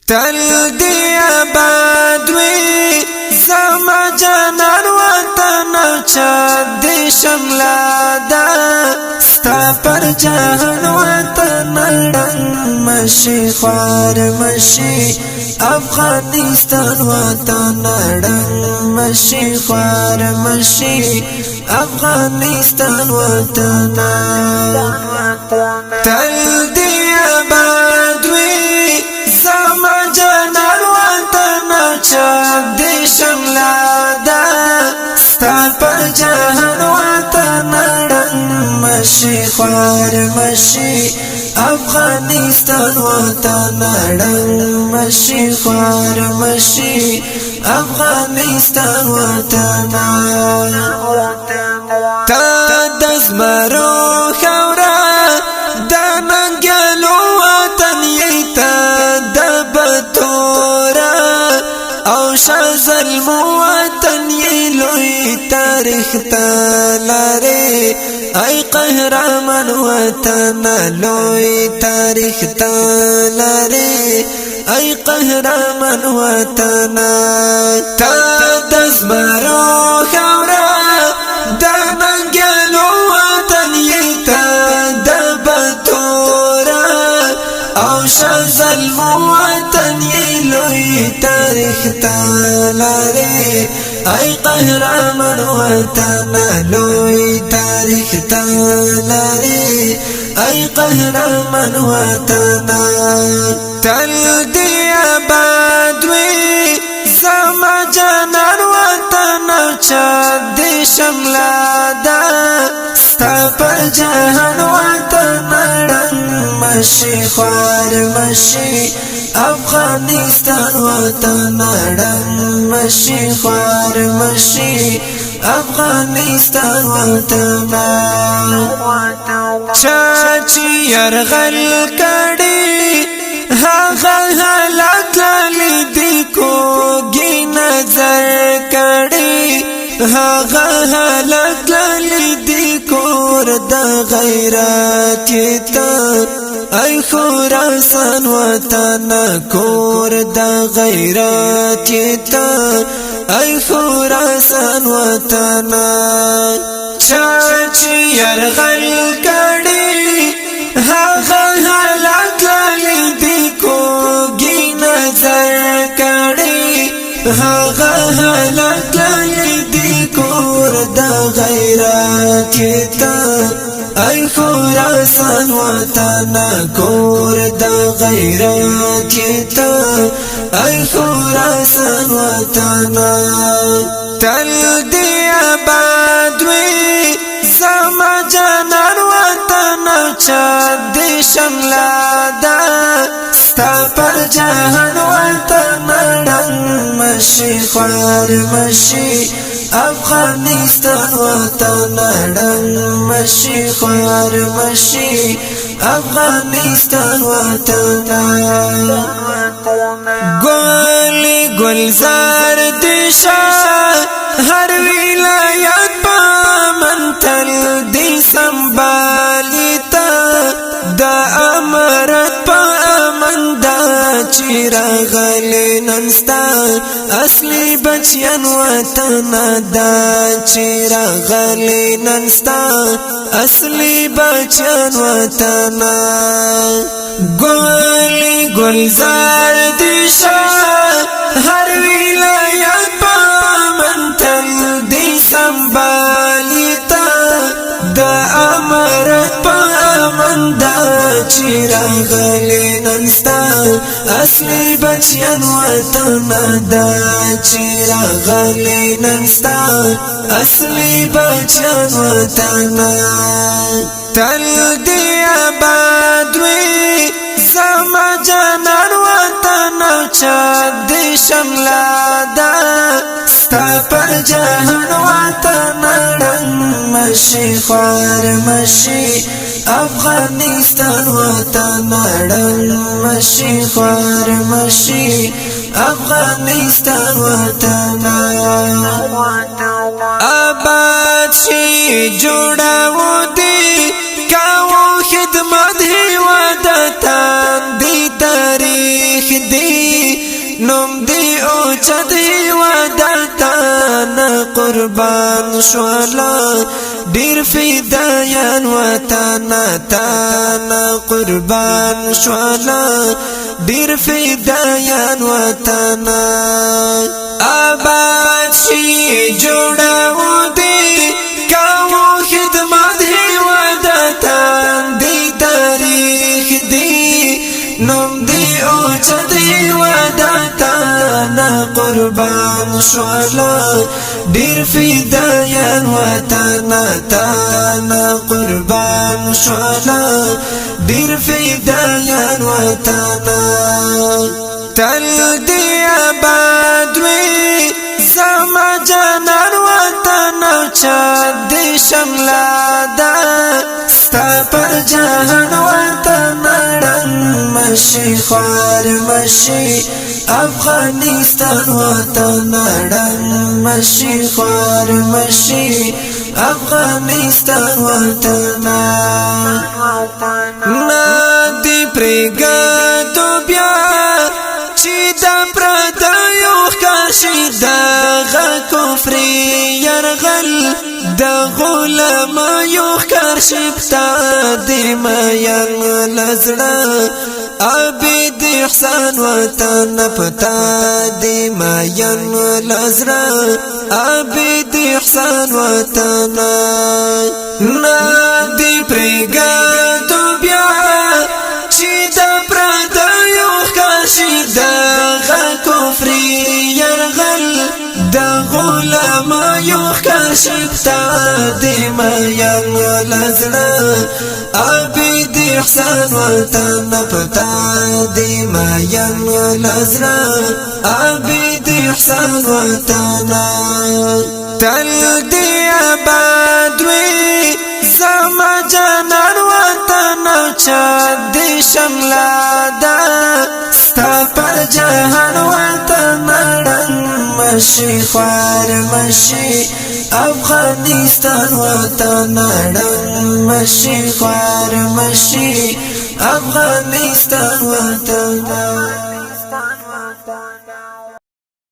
تل دی آباد وی زما جانان وطن چا دی شملا دا ستا پر جهان وطن رنگ مشی خوار مشی افغانستان وطن رنگ مشی خوار مشی افغانستان وطن تل دی آباد وی زما جانان وطن چا دی شملا دا ستا پر جهان وطن رنگ مشی خوار مشی افغانستان وطن رنگ مشی خوار مشی افغانستان وطن تا دزمرو خورا دا ننگلو وطن یتا دا بطورا او شازل موطن یلوی تاریخ تالاره ای قهرمان وطن لوی تاریخ تالاره ای قهرمان وطن تا دزمرو خورا دا ننگلو وطن یتا دا بطورا او شازل موطن یلوی تاریخ تالاره ای قهرمان وطن لوی تاریخ تالاره ای قهرمان وطن تل دی آباد وی زما جانان وطن چا دی شملا دا ستا پر جهان وطن رنگ مشی خوار مشی افغانستان وطن رنگ مشی خوار مشی افغانستان وطن چاچی یرغل کڑی هاغا حالات لیدی کوگی نظر کڑی هاغا حالات لیدی کور دا غیرات تا ای خراسان وطن کور دا غیرات تا ای خراسان وطن چاچی یرغل کڑی هاغا حالات لیدی کوگی نظر کڑی هاغا حالات لیدی کور دا غیرات تا ای خراسان وطن کور دا غیرات تا ای خراسان وطن تل دی آباد وی زما جانان وطن چا دی شملا دا ستا پر جهان وطن رنگ مشی خوار مشی افغانستان وطن رنگ مشی خوار مشی افغانستان وطن گولی گلزار دیشا هر ولایت پا منتل دی سنبالی تا دا امرت پا امن دا چیرا غلی ننستا اصلی بچیان وطن دا چیرا غلی ننستا اصلی بچیان وطن گولی گلزار دیشا هر ولایت پا منتل دی سنبالی تا دا امرت پا امن دا چیرا غلی ننستا اصلی بچیان وطن دا چیرا غلی ننستا اصلی بچیان وطن تل دی آباد وی زما جانان وطن چا دی شملا دا ستا پر جهان وطن رنگ مشی خوار مشی افغانستان وطن رنگ مشی خوار مشی افغانستان وطن آباد شی جوڑاو دی کاو خدمت ہی وعدتان دی تاریخ دی چدی ودتان قربان شولا ډیر فدایان وطن تان قربان شولا ډیر فدایان وطن آباد شي جوړاو دي کاو خدمت ودتان دی تاریخ دی نوم دی او چدی ودتان قربان شولا ډیر فدایان وطن تان قربان شولا ډیر فدایان وطن تل دی آباد وی زما جانان وطن چا دی شملا دا ستا پر جهان وطن رنگ مشي خوار مشي افغانستان وطن رنگ مشي خوار مشي افغانستان وطن نادي پرګادو بیا چې د پردیو ښکاشي دغه کفر یرغل د غلامانو ښکاشي پتا د میان لزړه عبد احسان وطن پتا د میان لزړه عبد احسان وطن نادي پرګادو بیا چې د پردیو ښکاشي دغه کفر یرغل د غلامانو ښکاشي پتا د میان لزړه عبد احسان وطن پتا د میان لزړه عبد احسان وطن تل دی آباد وی زما جانان وطن چا دی شملا دا ستا پر جهان وطن رنگ مشي خوار مشي افغانستان وطن رنگ مشي خوار مشي افغانستان وطن